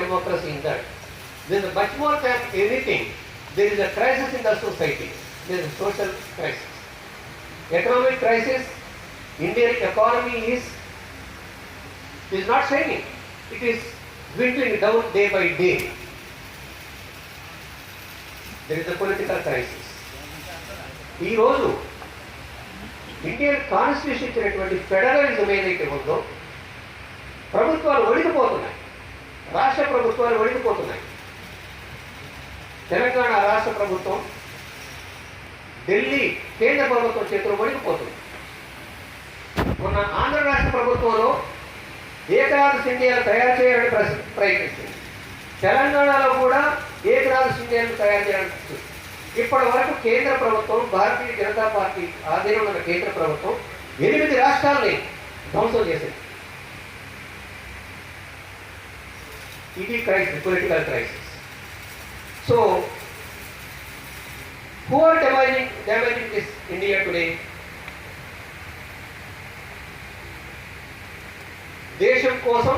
democracy in that. There is much more than anything. There is a crisis in the society. There is a social crisis. Economic crisis. Indian economy is not shining. It is dwindling down day by day. There is a political crisis. ఈ రోజు Indian constitution ఇచ్చినటువంటి federalism ఏదైతే ఉందో ప్రభుత్వాలు ఒడిగిపోతున్నాయి. రాష్ట్ర ప్రభుత్వాలు ఒడిగిపోతున్నాయి. తెలంగాణ రాష్ట్ర ప్రభుత్వం ఢిల్లీ కేంద్ర ప్రభుత్వం చేతిలో ఒడిగిపోతుంది. మొన్న ఆంధ్ర రాష్ట్ర ప్రభుత్వంలో ఏకరాజు సిండియాలు తయారు చేయాలని ప్రయత్నిస్తుంది. తెలంగాణలో కూడా ఏకరాజు సిండియాలు తయారు చేయాలని ఇప్పటి వరకు కేంద్ర ప్రభుత్వం భారతీయ జనతా పార్టీ ఆధీనంలో ఉన్న కేంద్ర ప్రభుత్వం 8 రాష్ట్రాలని ధ్వంసం చేసింది. ఇది crisis, political crisis. So who are damaging this India today? దేశం కోసం,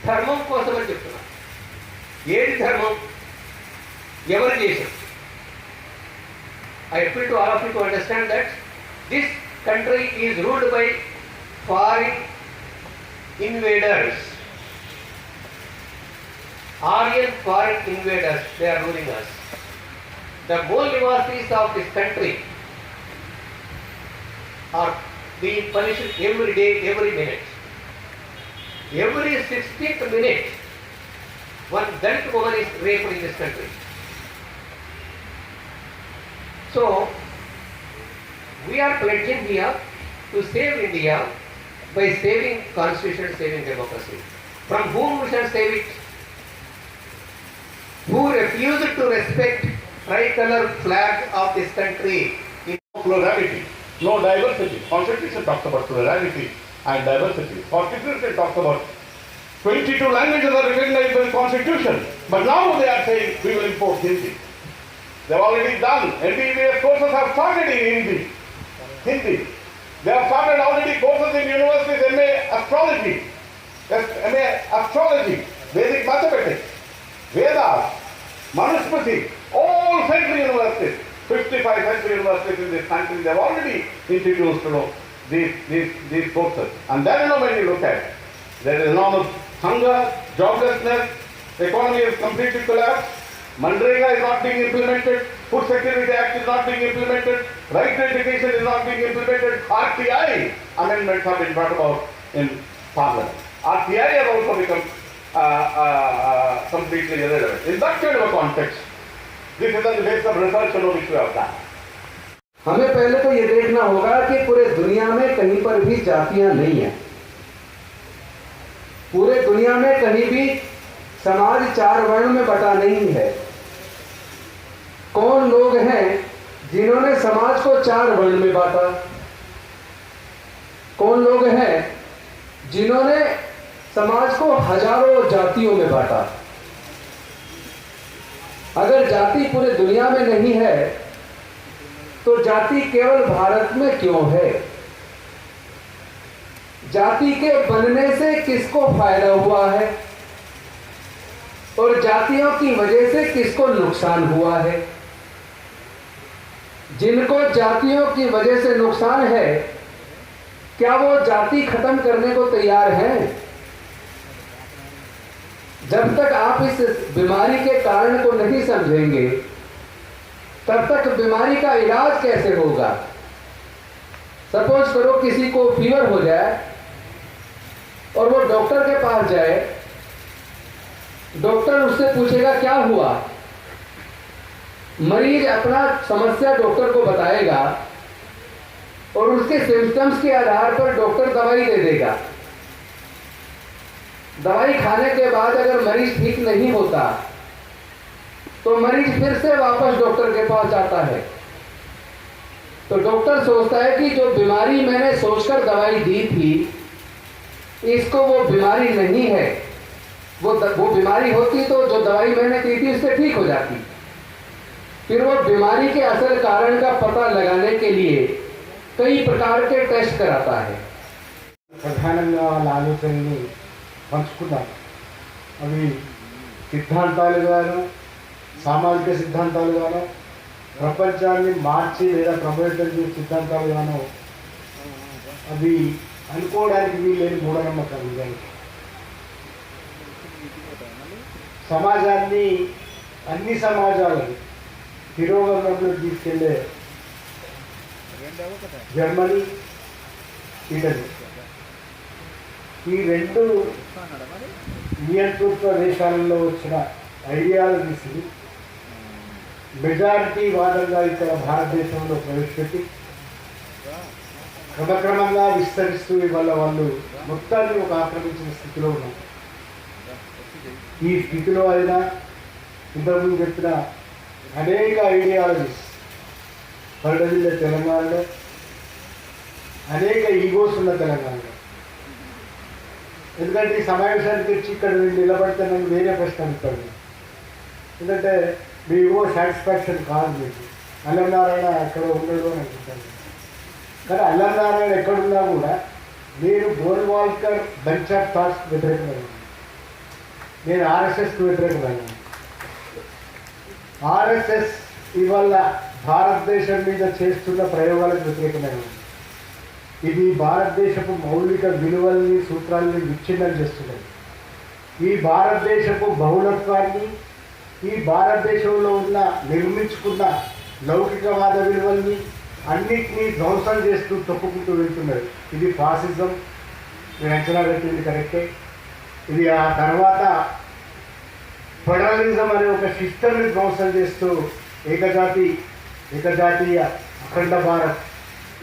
ధర్మం కోసం అని చెప్తున్నారు. ఏది ధర్మం? ఎవరి దేశం? I appeal to all of you to understand that this country is ruled by foreign invaders. Aryan foreign invaders, they are ruling us. The Mool Nivasis of this country are being punished every day, every minute. Every 16th minute, one Dalit woman is raped in this country. So, we are pledging here to save India by saving constitution, saving democracy. From whom we shall save it? Who refused to respect tricolor flag of this country? Plurality, no diversity. Constitution talks about plurality and diversity. Constitution talks about 22 languages are recognized by the Constitution. But now they are saying we will import Hindi. They have already done. MBBS courses have started in Hindi. They have started already courses in universities, MA Astrology, Vedic Mathematics, Vedas, Manusmriti, all central universities, 55 central universities in this country, they have already introduced these courses. And then when you look at, there is enormous hunger, joblessness, the economy is completely collapsed. Manrega is not being implemented, Food Security Act is not being implemented, right to education is not being implemented, RTI amendments have been brought about in Parliament. RTI has also become completely irrelevant. In that kind of a context, this is the base of research which we have done. हमें पहले तो ये देखना होगा कि पूरे दुनिया में कहीं पर भी जातियां नहीं है. पूरे दुनिया में कहीं भी समाज 4 वर्ण में बटा नहीं है. कौन लोग हैं जिन्होंने समाज को 4 वर्ण में बांटा? कौन लोग हैं जिन्होंने समाज को हजारों जातियों में बांटा? अगर जाति पूरे दुनिया में नहीं है तो जाति केवल भारत में क्यों है? जाति के बनने से किसको फायदा हुआ है और जातियों की वजह से किसको नुकसान हुआ है? जिनको जातियों की वजह से नुकसान है, क्या वो जाति खत्म करने को तैयार हैं? जब तक आप इस बीमारी के कारण को नहीं समझेंगे, तब तक बीमारी का इलाज कैसे होगा? सपोज करो किसी को फीवर हो जाए और वो डॉक्टर के पास जाए, डॉक्टर उससे पूछेगा क्या हुआ, मरीज अपना समस्या डॉक्टर को बताएगा और उसके सिम्टम्स के आधार पर डॉक्टर दवाई दे देगा. दवाई खाने के बाद अगर मरीज ठीक नहीं होता तो मरीज फिर से वापस डॉक्टर के पास जाता है. तो डॉक्टर सोचता है कि जो बीमारी मैंने सोचकर दवाई दी थी, इसको वो बीमारी नहीं है. वो बीमारी होती तो जो दवाई मैंने दी थी उससे ठीक हो जाती. फिर वो बीमारी के असल कारण का पता लगाने के लिए कई प्रकार के टेस्ट कराता है. ప్రధానంగా వాళ్ళ ఆలోచనని పంచుకున్నాం. అవి సిద్ధాంతాలు గాను సామాజిక సిద్ధాంతాలు గాను ప్రపంచాన్ని మార్చి లేదా ప్రభావితం చేసే సిద్ధాంతాలు గాను అవి అనుకోవడానికి వీల్లేని మూఢనమ్మకాలు నిజానికి. సమాజాన్ని అన్ని సమాజాలను తిరోగమనంలో తీసుకెళ్లే జర్మనీ, ఇటలీ ఈ రెండు నియంతృత్వ దేశాలలో వచ్చిన ఐడియాలజీస్ని మెజారిటీ వాదంగా ఇక్కడ భారతదేశంలో ప్రవేశపెట్టి క్రమక్రమంగా విస్తరిస్తూ ఇవాళ వాళ్ళు మొత్తాన్ని ఒక ఆక్రమించిన స్థితిలో ఉన్నారు. ఈ స్థితిలో అయినా ఇంతకుముందు చెప్పిన అనేక ఐడియాలజీస్ పరిడవిల్లే తెలంగాణలో, అనేక ఈగోస్ ఉన్న తెలంగాణలో. ఎందుకంటే ఈ సమావేశానికి వచ్చి ఇక్కడ నేను నిలబడితే నేను వేరే ప్రశ్న అడుగుతాను. ఎందుకంటే మీ ఈగో సాటిస్ఫాక్షన్ కాదు మీకు. అల్లంనారాయణ ఎక్కడ ఉండడు అని అనుకుంటాను. కానీ అల్లంనారాయణ ఎక్కడున్నా కూడా నేను గోల్వాల్కర్ బెంచ్ ఆఫ్ థాట్స్కి వ్యతిరేకమైన, నేను ఆర్ఎస్ఎస్కి వ్యతిరేకమైన. ఆర్ఎస్ఎస్ ఇవాళ భారతదేశం మీద చేస్తున్న ప్రయోగాలకు వ్యతిరేకమైన. ఇది భారతదేశపు మౌలిక విలువల్ని సూత్రాలని విచ్ఛిన్నం చేస్తున్నది. ఈ భారతదేశపు బహుళత్వాన్ని, ఈ భారతదేశంలో ఉన్న నిర్మించుకున్న లౌకికవాద విలువల్ని అన్నిటినీ ధ్వంసం చేస్తూ తొక్కుకుంటూ వెళ్తున్నది. ఇది ఫాసిజం. నేను అంచనా పెట్టింది కరెక్టే. ఇది ఆ తర్వాత ఫెడరలిజం అనే ఒక సిస్టమ్ని ధ్వంసం చేస్తూ ఏకజాతీయ అఖండ భారత్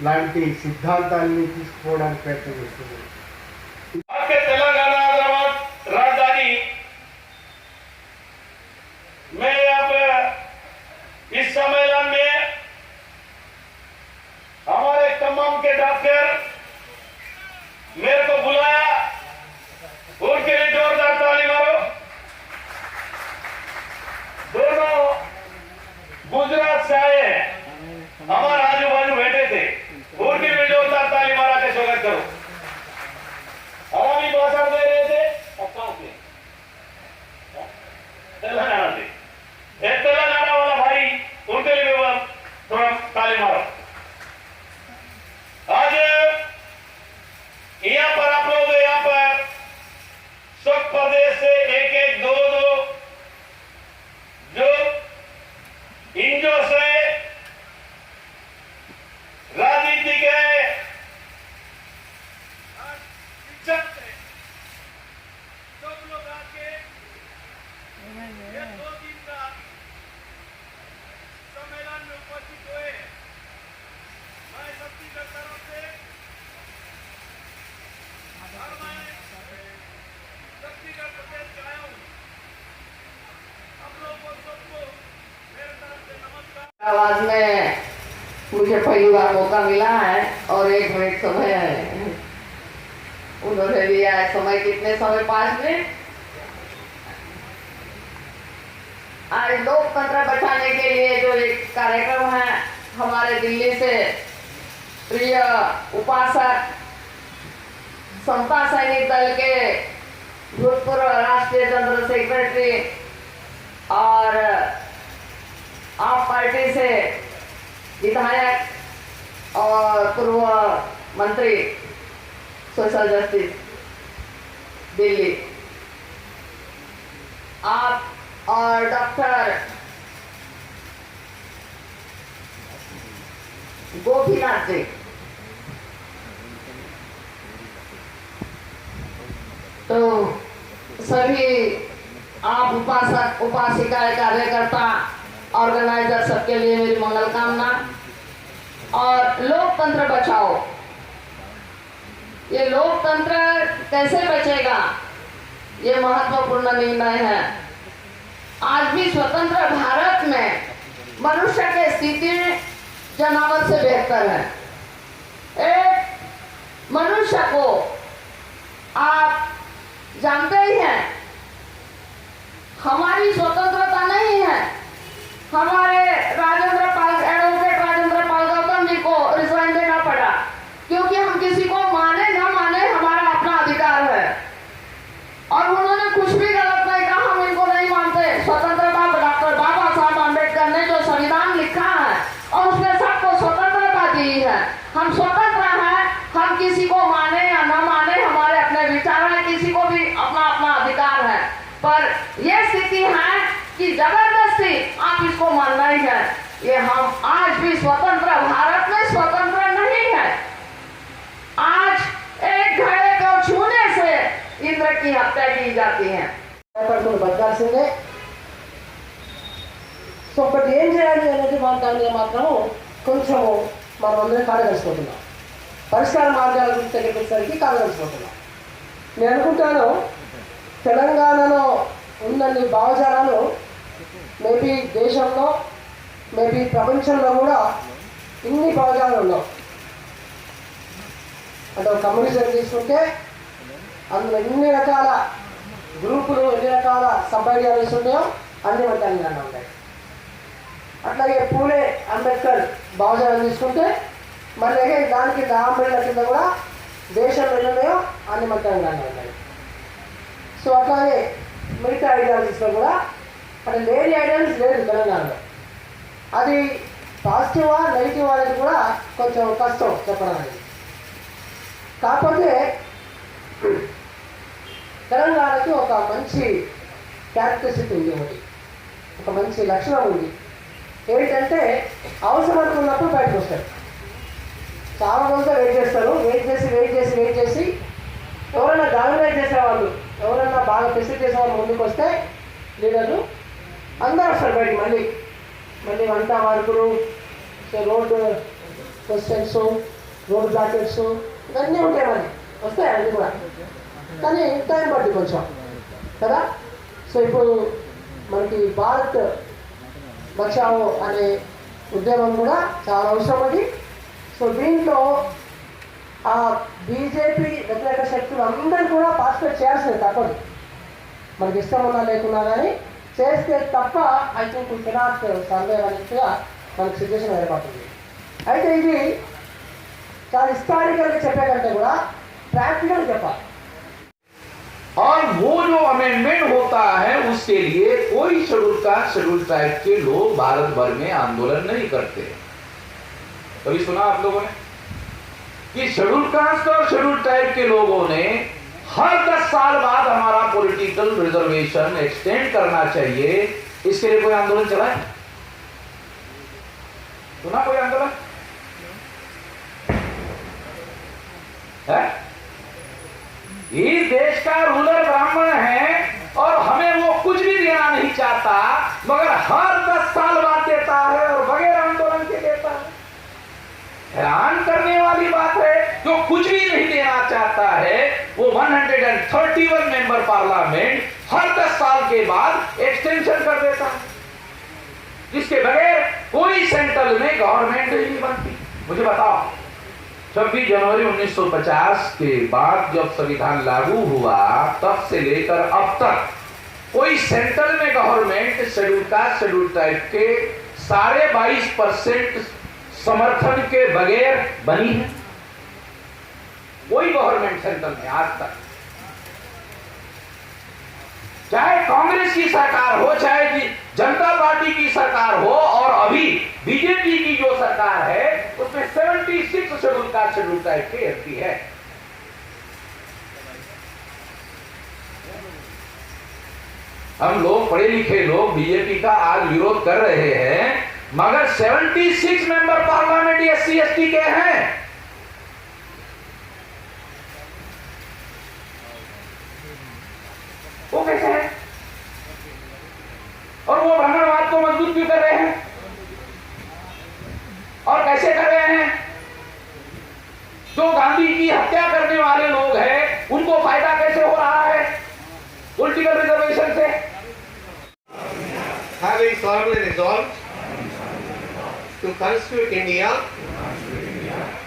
లాంటి సిద్ధాంతాన్ని తీసుకుపోవడానికి ప్రయత్నం చేస్తుంది. तेलंगाना हैदराबाद राजधानी मैं यहाँ पे इस सम्मेलन में हमारे तमाम के डॉक्टर मेरे को बुलाया, उनके लिए जोरदार ताली मारो। दोनों गुजरात से आए हैं, हमारे आजू बाजू बैठे थे, उनके लिए जोरदार ताली मारा के स्वागत करो। हमारी भाषा दे रहे थे, अब कहाँ से? तेलंगाना से। एक तेलंगाना वाला भाई, उनके लिए भी थोड़ा ताली मारो। आज यहाँ पर आप लोग यहाँ पर सब प्रदेश से एक दो जो इंजो से राजनीति के शिक्षक थे, सब लोग आके ये 2 दिन का सम्मेलन में उपस्थित हुए। मैं छत्तीसगढ़ तरफ से और मैं छत्तीसगढ़ प्रदेश से आया हूँ। हम लोग को सबको मेरे तरफ से नमस्कार। आवाज में मुझे पहली बार मौका मिला है और 1 मिनट समय है, उन्होंने लिया है समय। कितने समय? 5 मिनट। आज लोकतंत्र बचाने के लिए जो एक कार्यक्रम है, हमारे दिल्ली से प्रिय उपासक समता सैनिक दल के भूतपूर्व राष्ट्रीय जनरल सेक्रेटरी और आप पार्टी से विधायक और पूर्व मंत्री सोशल जस्टिस दिल्ली, आप और डॉक्टर गोपीनाथ जी, तो सभी आप उपासक उपासिका कार्यकर्ता ऑर्गेनाइजर सबके लिए मेरी मंगल कामना। और लोकतंत्र बचाओ। ये लोकतंत्र कैसे बचेगा, ये महत्वपूर्ण निर्णय है। आज भी स्वतंत्र भारत में मनुष्य की स्थिति जानवर से बेहतर है। एक मनुष्य को आप जानते ही हैं, हमारी स्वतंत्रता नहीं है। हमारे एडवोकेट राजेंद्र पाल गौतम जी को रिजाइन देना पड़ा, क्योंकि हम किसी को माने ना माने हमारा अपना अधिकार है। और उन्होंने कुछ भी गलत नहीं कहा, हम इनको नहीं हम स्वतंत्र हैं, हम किसी को माने या न माने, हमारे अपने विचार हैं, किसी को भी अपना अपना अधिकार है। पर यह स्थिति है कि जबरदस्ती आप इसको मानना ही है। ये हम आज भी स्वतंत्र भारत में स्वतंत्र नहीं है। आज एक घड़े को छूने से इंद्र की हत्या की जाती है। బతకాల్సిందే. సో ఒకటి ఏం చేయాలి అనేది దాని మీద మాత్రం కొంచెము మనం అందరం కాడగలిసిపోతున్నాం. పరిష్కార మార్గాల గురించి దగ్గరికి వచ్చేసరికి కాడగలిసిపోతున్నాం. నేను అనుకుంటాను తెలంగాణలో ఉన్నన్ని భావజాలాలు మేబీ దేశంలో మేబీ ప్రపంచంలో కూడా ఇన్ని భావజాలు ఉన్నాం. అంటే కమ్యూనిజం తీసుకుంటే అందులో ఎన్ని రకాల గ్రూపులు, ఎన్ని రకాల సబ్ ఐడియాలజీస్ ఉన్నాయో అన్ని మన తెలంగాణలో ఉన్నాయి. అట్లాగే పూలే అంబేద్కర్ భావజాలం తీసుకుంటే మళ్ళీ దానికి రాంబిళ్ళ కింద కూడా దేశంలో ఎన్ని ఉన్నాయో అన్ని మన తెలంగాణలో ఉన్నాయి. సో అట్లాగే మిగతా ఐడియాలజీస్లో కూడా అంటే లేని ఐడియాలజీస్ లేదు తెలంగాణలో. అది పాజిటివా నెగిటివ్ అనేది కూడా కొంచెం కష్టం చెప్పడం అనేది. కాకపోతే తెలంగాణకి ఒక మంచి క్యారెక్టరిస్టిక్ ఉంది, ఒక మంచి లక్షణం ఉంది. ఏంటంటే అవసరం అనుకున్నప్పుడు బయటకు వస్తారు. చాలా రోజులు వెయిట్ చేస్తారు, వెయిట్ చేసి ఎవరైనా డామినేట్ చేసేవాళ్ళు, ఎవరైనా బాగా ఫెసిలిటీ చేసేవాళ్ళు ముందుకు వస్తే లీడర్లు అందరూ వస్తారు బయటికి. మళ్ళీ వంట మార్పులు, రోడ్డు క్వశ్చన్స్, రోడ్ బ్లాకెట్స్ ఇవన్నీ ఉంటాయి, మళ్ళీ వస్తాయి అన్నీ కూడా. కానీ టైం పట్టి కొంచెం కదా. సో ఇప్పుడు మనకి భారత్ బచావో అనే ఉద్యమం కూడా చాలా అవసరం అది. సో దీంట్లో ఆ బీజేపీ వ్యతిరేక శక్తులు అందరూ కూడా పార్టిసిపేట్ చేయాల్సింది తప్పదు. మనకి ఇష్టం ఉన్నా లేకున్నా కానీ చేస్తే తప్ప ఐ థింక్ కెనాట్ సర్వే అన్నట్టుగా మనకి సిచ్యువేషన్ ఏర్పడుతుంది. అయితే ఇది చాలా హిస్టారికల్గా చెప్పే కంటే కూడా ప్రాక్టికల్ చెప్పాలి. और वो जो अमेंडमेंट होता है उसके लिए कोई शेड्यूल कास्ट शेड्यूल ट्राइब के लोग भारत भर में आंदोलन नहीं करते। कभी सुना आप लोगों ने कि शेड्यूल कास्ट और शेड्यूल ट्राइब के लोगों ने हर 10 साल बाद हमारा पॉलिटिकल रिजर्वेशन एक्सटेंड करना चाहिए, इसके लिए कोई आंदोलन चला है? सुना कोई आंदोलन है? इस देश का रूलर ब्राह्मण है और हमें वो कुछ भी देना नहीं चाहता, मगर हर 10 साल बाद देता है और बगैर आंदोलन के देता है। हैरान करने वाली बात है, जो कुछ भी नहीं देना चाहता है वो 131 मेंबर पार्लियामेंट हर 10 साल के बाद एक्सटेंशन कर देता है, जिसके बगैर कोई सेंट्रल में गवर्नमेंट नहीं बनती। मुझे बताओ, 26 जनवरी 1950 के बाद जब संविधान लागू हुआ तब से लेकर अब तक कोई सेंट्रल में government schedule caste schedule tribe के 22.5% समर्थन के बगैर बनी है? कोई गवर्नमेंट सेंट्रल में आज तक, चाहे कांग्रेस की सरकार हो, चाहे जनता पार्टी की सरकार हो, और अभी बीजेपी की जो सरकार है उसमें 76 शेड्यूल कास्ट शेड्यूल ट्राइब के एमपी है। हम लोग पढ़े लिखे लोग बीजेपी का आज विरोध कर रहे हैं, मगर 76 मेंबर पार्लियामेंट एससी एसटी के हैं। वो कैसे है? और वो ब्राह्मणवाद को मजबूत क्यों कर रहे हैं और कैसे कर रहे हैं? जो गांधी की हत्या करने वाले लोग हैं उनको फायदा कैसे हो रहा है पॉलिटिकल रिजर्वेशन से? Having solemnly resolved to constitute India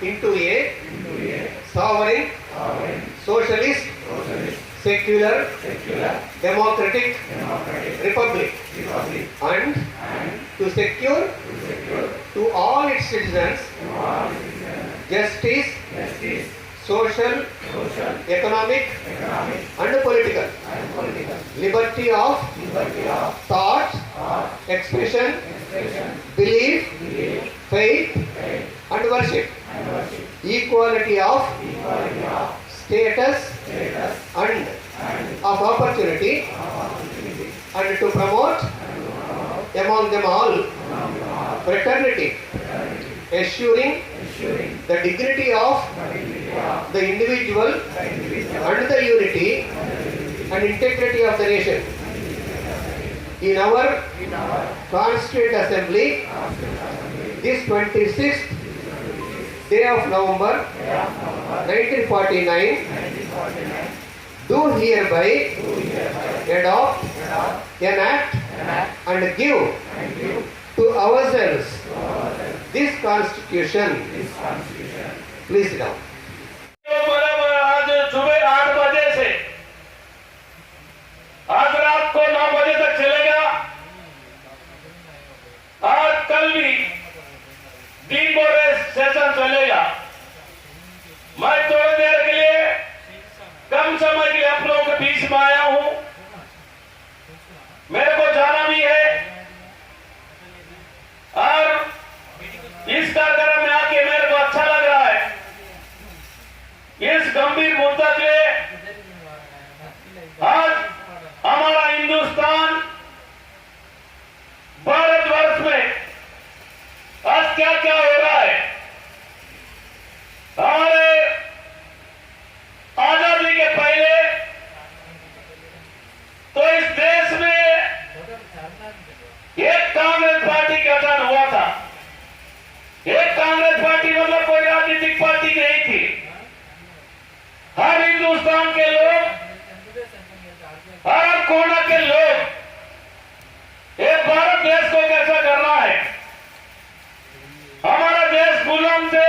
into a sovereign, socialist, secular, democratic republic, and to secure to all its citizens justice, social, economic, and political liberty of thought, expression, belief, faith, and worship. equality of status and of opportunity, and to promote among them all fraternity, assuring the dignity of the individual and the unity and integrity of the nation. In our Constituent Assembly, this 26th day of November 1949, do hereby adopt, enact and give to ourselves this Constitution. Please sit down. बराबर आज सुबह 8 बजे से आज रात को 9 बजे तक चलेगा। आज कल भी दिन भर सेशन चलेगा। मैं थोड़ी देर के लिए कम समय के लिए आप लोगों के बीच में आया हूं। मेरे को जाना भी है और इस कार्यक्रम में आके मेरे को अच्छा लग रहा है। इस गंभीर मुद्दा पे आज हमारा हिंदुस्तान भारतवर्ष में आज क्या क्या हो रहा है। हमारे आजादी के पहले तो इस देश में एक कांग्रेस पार्टी का गठन हुआ था। एक कांग्रेस पार्टी मतलब कोई राजनीतिक पार्टी नहीं थी। हर हिंदुस्तान के लोग, हर कोना के लोग ये भारत देश को कैसा करना है। हमारा देश गुलाम से